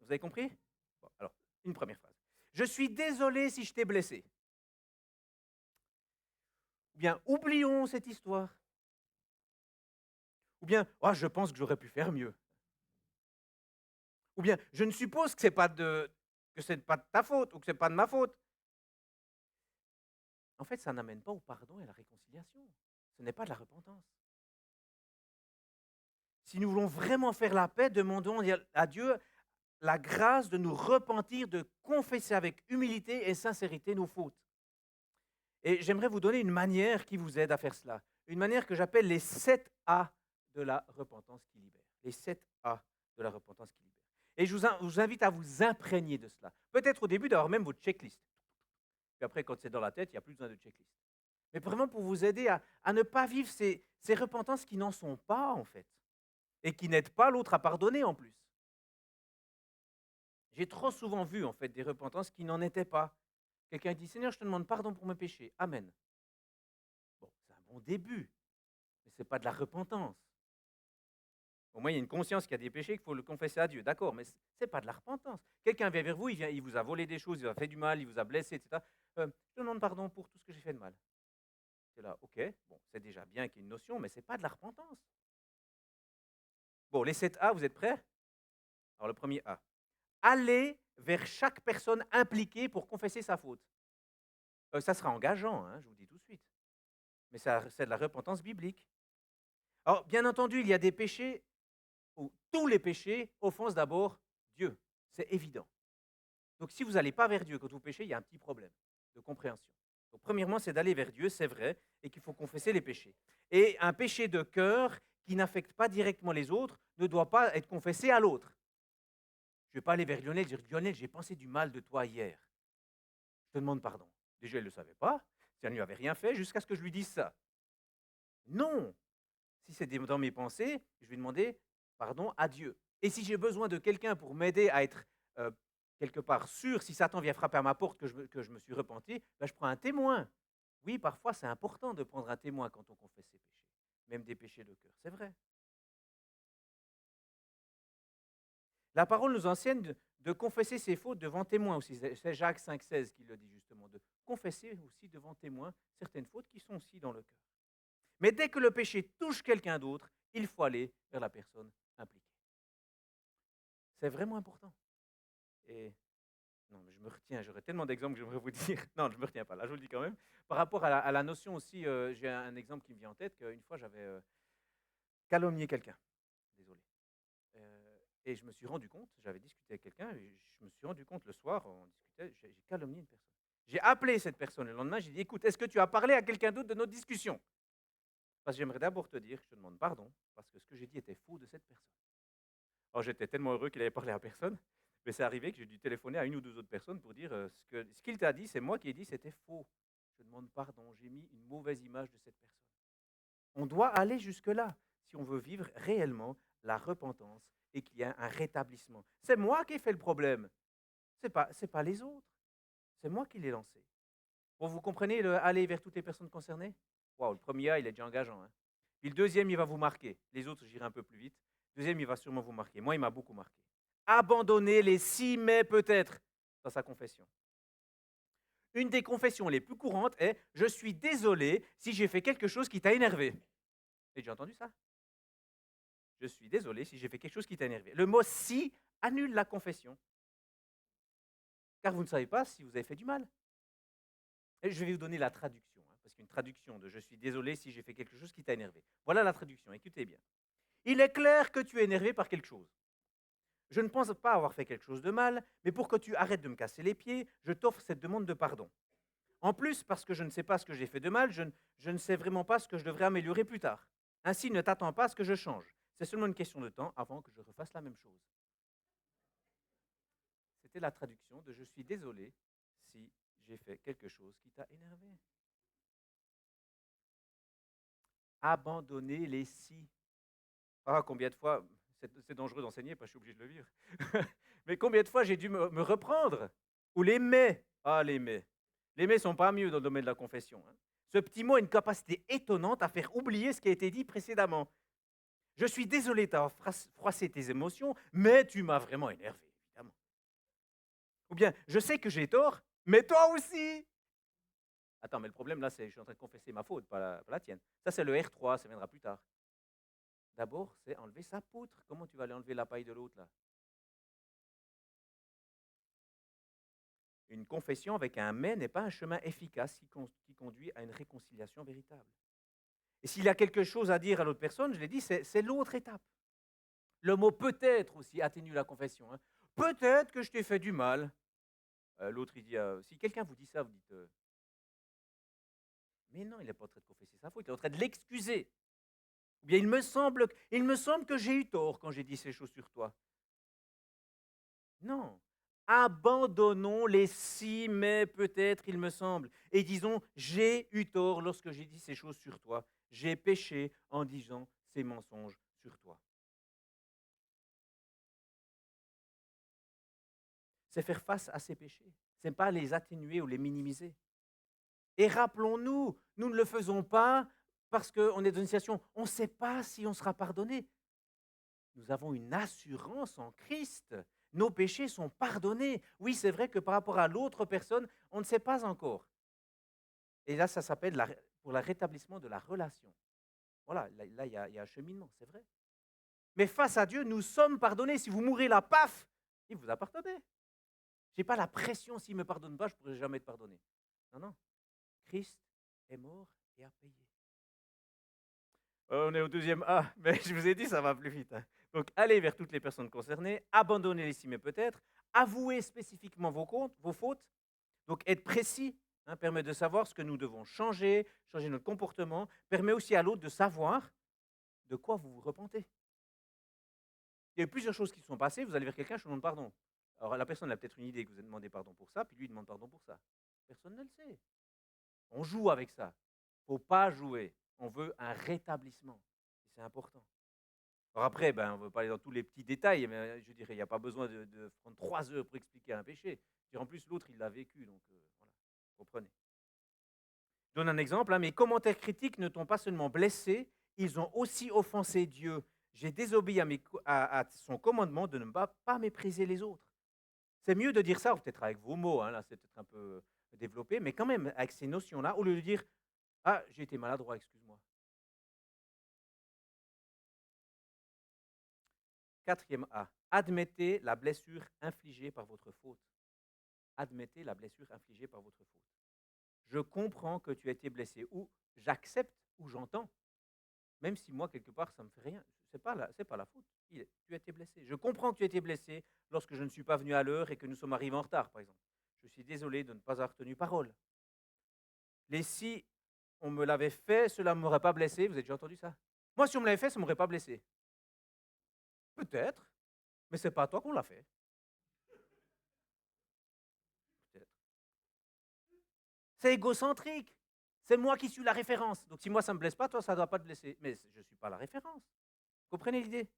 Vous avez compris? Bon, alors, une première phrase. Je suis désolé si je t'ai blessé. Ou bien, oublions cette histoire. Ou bien, oh, je pense que j'aurais pu faire mieux. Ou bien, je ne suppose que ce n'est pas de ta faute ou que ce n'est pas de ma faute. En fait, ça n'amène pas au pardon et à la réconciliation. Ce n'est pas de la repentance. Si nous voulons vraiment faire la paix, demandons à Dieu la grâce de nous repentir, de confesser avec humilité et sincérité nos fautes. Et j'aimerais vous donner une manière qui vous aide à faire cela. Une manière que j'appelle les 7 A de la repentance qui libère. Les 7 A de la repentance qui libère. Et je vous invite à vous imprégner de cela. Peut-être au début d'avoir même votre checklist. Puis après, quand c'est dans la tête, il n'y a plus besoin de checklist. Mais vraiment pour vous aider à ne pas vivre ces repentances qui n'en sont pas, en fait. Et qui n'aident pas l'autre à pardonner, en plus. J'ai trop souvent vu, en fait, des repentances qui n'en étaient pas. Quelqu'un dit, Seigneur, je te demande pardon pour mes péchés. Amen. Bon, c'est un bon début, mais ce n'est pas de la repentance. Au moins, il y a une conscience qu'il y a des péchés qu'il faut le confesser à Dieu. D'accord, mais ce n'est pas de la repentance. Quelqu'un vient vers vous, il vous a volé des choses, il vous a fait du mal, il vous a blessé, etc. Je te demande pardon pour tout ce que j'ai fait de mal. C'est là, ok, bon, c'est déjà bien qu'il y ait une notion, mais ce n'est pas de la repentance. Bon, les 7 A, vous êtes prêts? Alors, le premier A. Aller vers chaque personne impliquée pour confesser sa faute. Ça sera engageant, hein, je vous dis tout de suite. Mais c'est de la repentance biblique. Alors, bien entendu, il y a des péchés où tous les péchés offensent d'abord Dieu. C'est évident. Donc, si vous n'allez pas vers Dieu quand vous péchez, il y a un petit problème de compréhension. Donc, premièrement, c'est d'aller vers Dieu, c'est vrai, et qu'il faut confesser les péchés. Et un péché de cœur qui n'affecte pas directement les autres ne doit pas être confessé à l'autre. Je ne vais pas aller vers Lionel et dire, Lionel, j'ai pensé du mal de toi hier. Je te demande pardon. Déjà, il ne le savait pas. Ça ne lui avait rien fait jusqu'à ce que je lui dise ça. Non. Si c'est dans mes pensées, je vais demander pardon à Dieu. Et si j'ai besoin de quelqu'un pour m'aider à être euh, quelque part sûr, si Satan vient frapper à ma porte que je me suis repenti, ben, je prends un témoin. Oui, parfois c'est important de prendre un témoin quand on confesse ses péchés, même des péchés de cœur, c'est vrai. La parole nous enseigne de confesser ses fautes devant témoins aussi. C'est Jacques 5,16 qui le dit justement, de confesser aussi devant témoins certaines fautes qui sont aussi dans le cœur. Mais dès que le péché touche quelqu'un d'autre, il faut aller vers la personne impliquée. C'est vraiment important. Et non, mais je me retiens, j'aurais tellement d'exemples que j'aimerais vous dire. Non, je ne me retiens pas, là, je vous le dis quand même. Par rapport à la notion aussi, j'ai un exemple qui me vient en tête, qu'une fois, j'avais calomnié quelqu'un. Désolé. Et je me suis rendu compte, j'avais discuté avec quelqu'un, et je me suis rendu compte le soir, on discutait, j'ai calomnié une personne. J'ai appelé cette personne le lendemain, j'ai dit, écoute, est-ce que tu as parlé à quelqu'un d'autre de notre discussion? Parce que j'aimerais d'abord te dire, je te demande pardon, parce que ce que j'ai dit était faux de cette personne. Alors j'étais tellement heureux qu'il avait parlé à personne, mais c'est arrivé que j'ai dû téléphoner à une ou deux autres personnes pour dire ce qu'il t'a dit, c'est moi qui ai dit, c'était faux. Je demande pardon, j'ai mis une mauvaise image de cette personne. On doit aller jusque-là si on veut vivre réellement la repentance et qu'il y ait un rétablissement. C'est moi qui ai fait le problème, c'est pas les autres, c'est moi qui l'ai lancé. Bon, vous comprenez, aller vers toutes les personnes concernées? Waouh, le premier A, il est déjà engageant, hein. Puis le deuxième, il va vous marquer. Les autres, j'irai un peu plus vite. Le deuxième, il va sûrement vous marquer. Moi, il m'a beaucoup marqué. Abandonner les 6 mais peut-être dans sa confession. Une des confessions les plus courantes est je suis désolé si j'ai fait quelque chose qui t'a énervé. Vous avez déjà entendu ça? Je suis désolé si j'ai fait quelque chose qui t'a énervé. Le mot si annule la confession, car vous ne savez pas si vous avez fait du mal. Et je vais vous donner la traduction, hein, parce qu'une traduction de je suis désolé si j'ai fait quelque chose qui t'a énervé. Voilà la traduction, écoutez bien. Il est clair que tu es énervé par quelque chose. Je ne pense pas avoir fait quelque chose de mal, mais pour que tu arrêtes de me casser les pieds, je t'offre cette demande de pardon. En plus, parce que je ne sais pas ce que j'ai fait de mal, je ne sais vraiment pas ce que je devrais améliorer plus tard. Ainsi, ne t'attends pas à ce que je change. C'est seulement une question de temps avant que je refasse la même chose. C'était la traduction de je suis désolé si j'ai fait quelque chose qui t'a énervé. Abandonner les si. Ah, combien de fois, c'est dangereux d'enseigner parce que je suis obligé de le vivre. Mais combien de fois j'ai dû me reprendre? Ou les mais. Ah, les mais. Les mais sont pas mieux dans le domaine de la confession, hein. Ce petit mot a une capacité étonnante à faire oublier ce qui a été dit précédemment. Je suis désolé d'avoir froissé tes émotions, mais tu m'as vraiment énervé, évidemment. Ou bien, je sais que j'ai tort, mais toi aussi. Attends, mais le problème là, c'est que je suis en train de confesser ma faute, pas la tienne. Ça, c'est le R3, ça viendra plus tard. D'abord, c'est enlever sa poutre. Comment tu vas aller enlever la paille de l'autre là? Une confession avec un mais n'est pas un chemin efficace qui conduit à une réconciliation véritable. Et s'il y a quelque chose à dire à l'autre personne, je l'ai dit, c'est l'autre étape. Le mot peut-être aussi atténue la confession, hein. Peut-être que je t'ai fait du mal. L'autre, il dit, si quelqu'un vous dit ça, vous dites, mais non, il n'est pas en train de confesser sa faute, il est en train de l'excuser. Ou bien il me semble que j'ai eu tort quand j'ai dit ces choses sur toi. Non. Abandonnons les si, mais peut-être, il me semble, et disons, j'ai eu tort lorsque j'ai dit ces choses sur toi. J'ai péché en disant ces mensonges sur toi. C'est faire face à ces péchés. Ce n'est pas les atténuer ou les minimiser. Et rappelons-nous, nous ne le faisons pas parce qu'on est dans une situation, on ne sait pas si on sera pardonné. Nous avons une assurance en Christ. Nos péchés sont pardonnés. Oui, c'est vrai que par rapport à l'autre personne, on ne sait pas encore. Et là, ça s'appelle pour le rétablissement de la relation. Voilà, là, il y a un cheminement, c'est vrai. Mais face à Dieu, nous sommes pardonnés. Si vous mourrez là, paf, il vous a pardonné. Je n'ai pas la pression, s'il ne me pardonne pas, je ne pourrai jamais être pardonné. Non, non. Christ est mort et a payé. On est au deuxième A, mais je vous ai dit, ça va plus vite, hein. Donc, allez vers toutes les personnes concernées, abandonnez les si mais peut-être, avouez spécifiquement vos fautes. Donc, être précis, hein, permet de savoir ce que nous devons changer notre comportement, permet aussi à l'autre de savoir de quoi vous vous repentez. Il y a eu plusieurs choses qui se sont passées, vous allez vers quelqu'un, je te demande pardon. Alors la personne a peut-être une idée que vous avez demandé pardon pour ça, puis lui il demande pardon pour ça. Personne ne le sait. On joue avec ça. Il ne faut pas jouer. On veut un rétablissement. C'est important. Alors après, on ne veut pas aller dans tous les petits détails, mais je dirais, il n'y a pas besoin de prendre 3 heures pour expliquer un péché. En plus, l'autre, il l'a vécu, donc voilà, vous comprenez. Je donne un exemple, hein, mes commentaires critiques ne t'ont pas seulement blessé, ils ont aussi offensé Dieu. J'ai désobéi à son commandement de ne pas mépriser les autres. C'est mieux de dire ça, peut-être avec vos mots, hein, là c'est peut-être un peu développé, mais quand même avec ces notions-là, au lieu de dire ah, j'ai été maladroit, excuse-moi. 4e A. Admettez la blessure infligée par votre faute. Admettez la blessure infligée par votre faute. Je comprends que tu as été blessé, ou j'accepte, ou j'entends, même si moi, quelque part, ça ne me fait rien. C'est pas la faute. Tu as été blessé. Je comprends que tu as été blessé lorsque je ne suis pas venu à l'heure et que nous sommes arrivés en retard, par exemple. Je suis désolé de ne pas avoir tenu parole. Les si on me l'avait fait, cela ne m'aurait pas blessé. Vous avez déjà entendu ça? Moi, si on me l'avait fait, ça ne m'aurait pas blessé. Peut-être, mais c'est pas à toi qu'on l'a fait. Peut-être. C'est égocentrique. C'est moi qui suis la référence. Donc si moi, ça ne me blesse pas, toi, ça ne doit pas te blesser. Mais je ne suis pas la référence. Vous comprenez l'idée?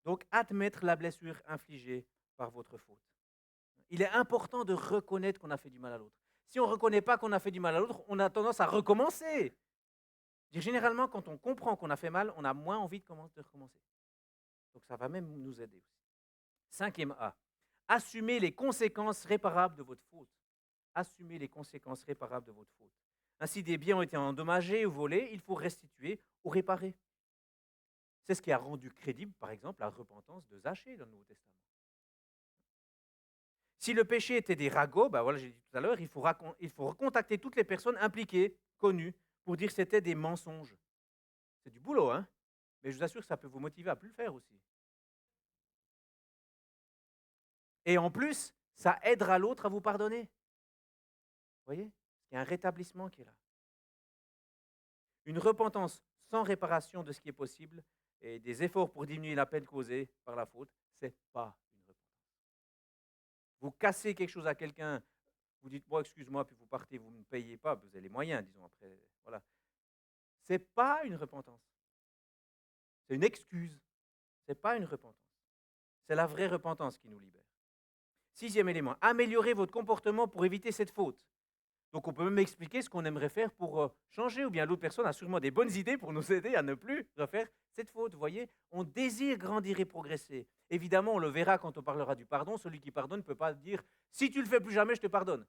Donc, admettre la blessure infligée par votre faute. Il est important de reconnaître qu'on a fait du mal à l'autre. Si on ne reconnaît pas qu'on a fait du mal à l'autre, on a tendance à recommencer. Généralement, quand on comprend qu'on a fait mal, on a moins envie de recommencer. Donc ça va même nous aider aussi. 5e A. Assumez les conséquences réparables de votre faute. Assumez les conséquences réparables de votre faute. Ainsi, des biens ont été endommagés ou volés, il faut restituer ou réparer. C'est ce qui a rendu crédible, par exemple, la repentance de Zachée dans le Nouveau Testament. Si le péché était des ragots, voilà, j'ai dit tout à l'heure, il faut recontacter toutes les personnes impliquées, connues, pour dire que c'était des mensonges. C'est du boulot, hein? Mais je vous assure que ça peut vous motiver à plus le faire aussi. Et en plus, ça aidera l'autre à vous pardonner. Vous voyez? Il y a un rétablissement qui est là. Une repentance sans réparation de ce qui est possible et des efforts pour diminuer la peine causée par la faute, ce n'est pas une repentance. Vous cassez quelque chose à quelqu'un, vous dites, bon, excuse-moi, puis vous partez, vous ne payez pas, vous avez les moyens, disons, après. Voilà. Ce n'est pas une repentance. C'est une excuse. Ce n'est pas une repentance. C'est la vraie repentance qui nous libère. 6e élément, améliorez votre comportement pour éviter cette faute. Donc on peut même expliquer ce qu'on aimerait faire pour changer, ou bien l'autre personne a sûrement des bonnes idées pour nous aider à ne plus refaire cette faute. Vous voyez, on désire grandir et progresser. Évidemment, on le verra quand on parlera du pardon. Celui qui pardonne ne peut pas dire « si tu le fais plus jamais, je te pardonne ».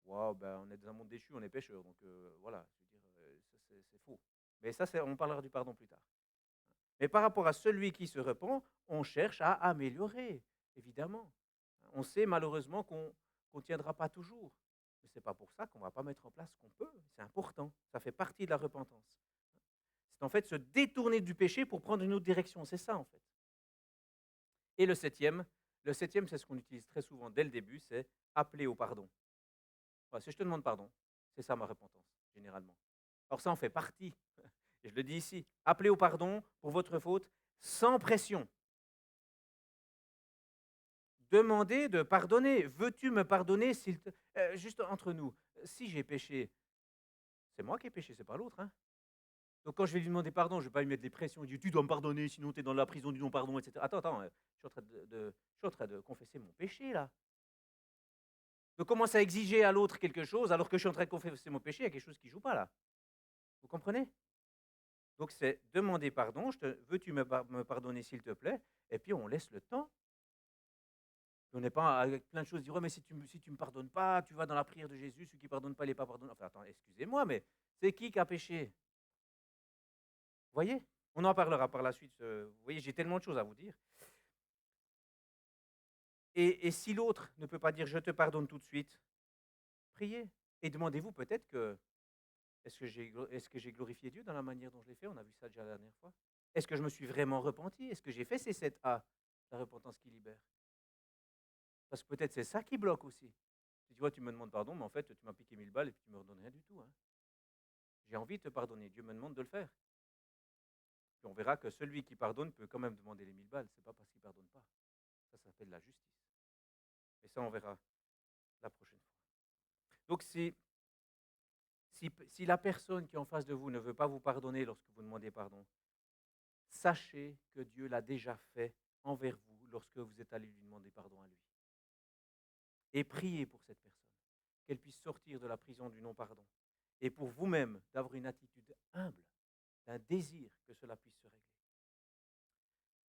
Wow, on est dans un monde déchu, on est pécheurs, donc voilà, je veux dire, c'est faux. Mais ça, on parlera du pardon plus tard. Mais par rapport à celui qui se repent, on cherche à améliorer, évidemment. On sait malheureusement qu'on ne tiendra pas toujours. Mais ce n'est pas pour ça qu'on ne va pas mettre en place ce qu'on peut. C'est important. Ça fait partie de la repentance. C'est en fait se détourner du péché pour prendre une autre direction. C'est ça, en fait. Et le septième, c'est ce qu'on utilise très souvent dès le début, c'est appeler au pardon. Voilà, si je te demande pardon, c'est ça ma repentance, généralement. Alors ça en fait partie. Et je le dis ici, appelez au pardon pour votre faute sans pression. Demandez de pardonner. Veux-tu me pardonner juste entre nous, si j'ai péché, c'est moi qui ai péché, c'est pas l'autre. Hein. Donc quand je vais lui demander pardon, je ne vais pas lui mettre des pressions, dire tu dois me pardonner, sinon tu es dans la prison du non-pardon, etc. Attends, je suis en train de confesser mon péché là. Je commence à exiger à l'autre quelque chose alors que je suis en train de confesser mon péché, il y a quelque chose qui ne joue pas là. Vous comprenez? Donc c'est demander pardon, veux-tu me pardonner s'il te plaît? Et puis on laisse le temps. On n'est pas avec plein de choses, dire ouais, mais si tu ne me pardonnes pas, tu vas dans la prière de Jésus, celui qui ne pardonne pas, il n'est pas pardonné. Enfin attends, excusez-moi, mais c'est qui a péché? Vous voyez? On en parlera par la suite. Vous voyez, j'ai tellement de choses à vous dire. Et si l'autre ne peut pas dire je te pardonne tout de suite, priez. Et demandez-vous peut-être que est-ce que j'ai glorifié Dieu dans la manière dont je l'ai fait? On a vu ça déjà la dernière fois. Est-ce que je me suis vraiment repenti? Est-ce que j'ai fait ces 7 A, la repentance qui libère? Parce que peut-être c'est ça qui bloque aussi. Tu vois, tu me demandes pardon, mais en fait, tu m'as piqué 1000 balles et puis tu me redonnes rien du tout. Hein. J'ai envie de te pardonner. Dieu me demande de le faire. Puis on verra que celui qui pardonne peut quand même demander les 1000 balles. C'est pas parce qu'il pardonne pas. Ça s'appelle la justice. Et ça, on verra la prochaine fois. Donc, si la personne qui est en face de vous ne veut pas vous pardonner lorsque vous demandez pardon, sachez que Dieu l'a déjà fait envers vous lorsque vous êtes allé lui demander pardon à lui. Et priez pour cette personne, qu'elle puisse sortir de la prison du non-pardon. Et pour vous-même, d'avoir une attitude humble, d'un désir que cela puisse se régler.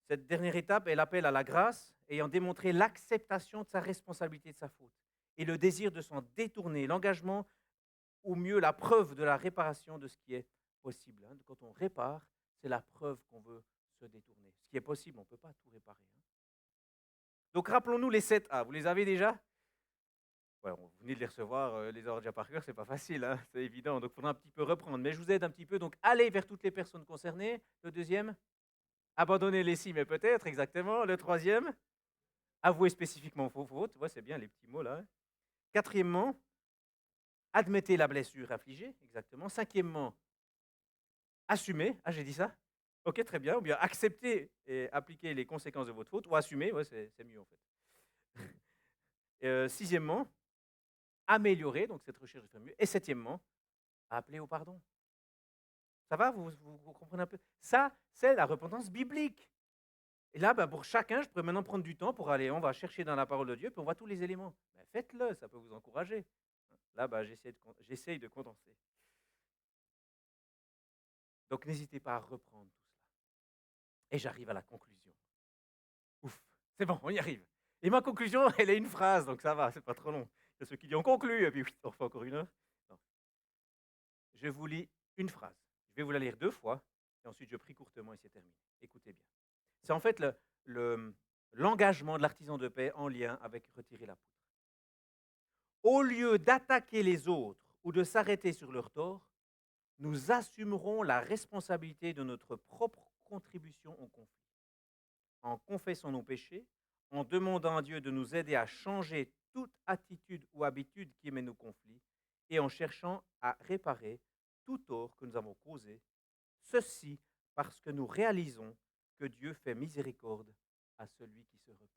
Cette dernière étape est l'appel à la grâce, ayant démontré l'acceptation de sa responsabilité de sa faute et le désir de s'en détourner, l'engagement ou mieux la preuve de la réparation de ce qui est possible. Quand on répare, c'est la preuve qu'on veut se détourner. Ce qui est possible, on ne peut pas tout réparer. Donc rappelons-nous les 7 A. Vous les avez déjà? Ouais, vous venez de les recevoir, les avoir déjà par cœur, c'est pas facile, c'est évident. Donc il faudra un petit peu reprendre. Mais je vous aide un petit peu. Donc allez vers toutes les personnes concernées. Le deuxième, abandonner les si, mais peut-être, exactement. Le troisième, avouer spécifiquement vos fautes. Ouais, c'est bien les petits mots là. Quatrièmement, admettez la blessure infligée, exactement. Cinquièmement, assumer. Ah, j'ai dit ça? Ok, très bien. Ou bien accepter et appliquer les conséquences de votre faute. Ou assumer, ouais, c'est mieux en fait. Sixièmement, améliorer, donc cette recherche de faire mieux. Et septièmement, appeler au pardon. Ça va, vous comprenez un peu? Ça, c'est la repentance biblique. Et là, pour chacun, je pourrais maintenant prendre du temps pour aller, on va chercher dans la parole de Dieu, puis on voit tous les éléments. Faites-le, ça peut vous encourager. Là, j'essaye de condenser. Donc, n'hésitez pas à reprendre tout cela. Et j'arrive à la conclusion. Ouf, c'est bon, on y arrive. Et ma conclusion, elle est une phrase, donc ça va, c'est pas trop long. Il y a ceux qui disent on conclut, et puis on refait encore une heure. Non. Je vous lis une phrase. Je vais vous la lire 2 fois, et ensuite je prie courtement et c'est terminé. Écoutez bien. C'est en fait l'engagement de l'artisan de paix en lien avec retirer la poutre. Au lieu d'attaquer les autres ou de s'arrêter sur leur tort, nous assumerons la responsabilité de notre propre contribution au conflit. En confessant nos péchés, en demandant à Dieu de nous aider à changer toute attitude ou habitude qui mène au conflit, et en cherchant à réparer tout tort que nous avons causé, ceci parce que nous réalisons que Dieu fait miséricorde à celui qui se repent.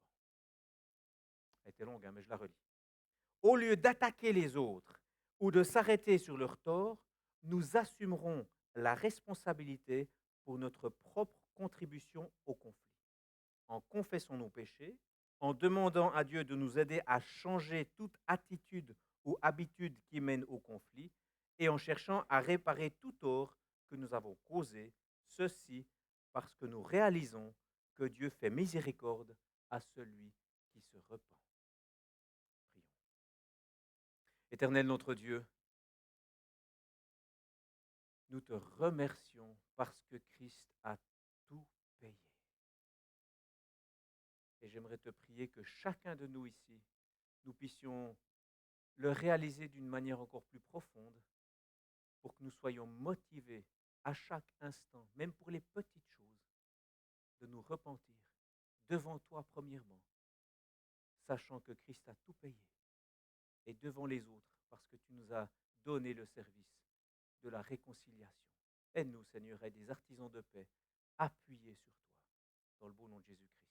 Elle était longue, mais je la relis. Au lieu d'attaquer les autres ou de s'arrêter sur leur tort, nous assumerons la responsabilité pour notre propre contribution au conflit. En confessant nos péchés, en demandant à Dieu de nous aider à changer toute attitude ou habitude qui mène au conflit, et en cherchant à réparer tout tort que nous avons causé, ceci parce que nous réalisons que Dieu fait miséricorde à celui qui se repent. Prions. Éternel notre Dieu, nous te remercions parce que Christ a tout payé. Et j'aimerais te prier que chacun de nous ici, nous puissions le réaliser d'une manière encore plus profonde pour que nous soyons motivés à chaque instant, même pour les petites choses, de nous repentir devant toi premièrement, sachant que Christ a tout payé, et devant les autres, parce que tu nous as donné le service de la réconciliation. Aide-nous, Seigneur, à être des artisans de paix appuyés sur toi, dans le beau nom de Jésus-Christ.